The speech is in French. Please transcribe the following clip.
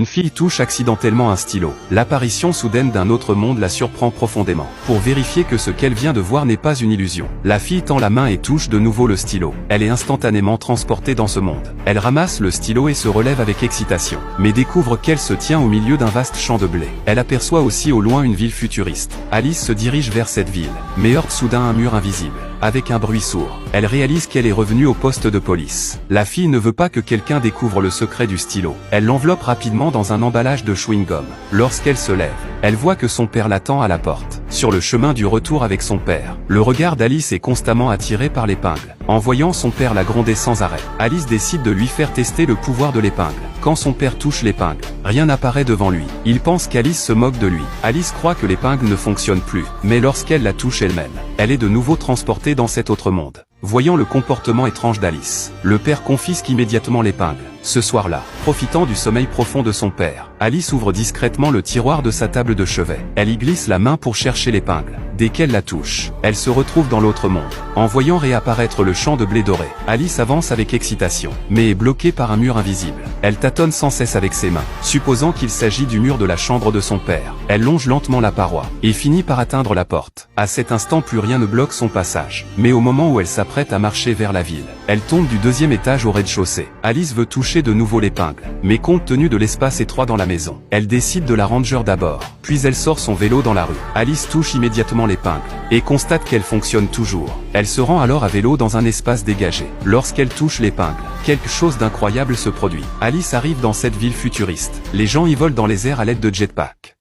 Une fille touche accidentellement un stylo. L'apparition soudaine d'un autre monde la surprend profondément. Pour vérifier que ce qu'elle vient de voir n'est pas une illusion, la fille tend la main et touche de nouveau le stylo. Elle est instantanément transportée dans ce monde. Elle ramasse le stylo et se relève avec excitation, mais découvre qu'elle se tient au milieu d'un vaste champ de blé. Elle aperçoit aussi au loin une ville futuriste. Alice se dirige vers cette ville, mais heurte soudain un mur invisible. Avec un bruit sourd, elle réalise qu'elle est revenue au poste de police. La fille ne veut pas que quelqu'un découvre le secret du stylo. Elle l'enveloppe rapidement dans un emballage de chewing-gum. Lorsqu'elle se lève, elle voit que son père l'attend à la porte. Sur le chemin du retour avec son père, le regard d'Alice est constamment attiré par l'épingle. En voyant son père la gronder sans arrêt, Alice décide de lui faire tester le pouvoir de l'épingle. Quand son père touche l'épingle, rien n'apparaît devant lui. Il pense qu'Alice se moque de lui. Alice croit que l'épingle ne fonctionne plus, mais lorsqu'elle la touche elle-même, elle est de nouveau transportée dans cet autre monde. Voyant le comportement étrange d'Alice, le père confisque immédiatement l'épingle. Ce soir-là, profitant du sommeil profond de son père, Alice ouvre discrètement le tiroir de sa table de chevet. Elle y glisse la main pour chercher l'épingle. Dès qu'elle la touche, elle se retrouve dans l'autre monde. En voyant réapparaître le champ de blé doré, Alice avance avec excitation, mais est bloquée par un mur invisible. Elle tâtonne sans cesse avec ses mains, supposant qu'il s'agit du mur de la chambre de son père. Elle longe lentement la paroi, et finit par atteindre la porte. À cet instant, plus rien ne bloque son passage. Mais au moment où elle s'apprête à marcher vers la ville, elle tombe du deuxième étage au rez-de-chaussée. Alice veut toucher de nouveau l'épingle, mais compte tenu de l'espace étroit dans la maison, elle décide de la ranger d'abord. Puis elle sort son vélo dans la rue. Alice touche immédiatement l'épingle, et constate qu'elle fonctionne toujours. Elle se rend alors à vélo dans un espace dégagé. Lorsqu'elle touche l'épingle, quelque chose d'incroyable se produit. Alice arrive dans cette ville futuriste. Les gens y volent dans les airs à l'aide de jetpack.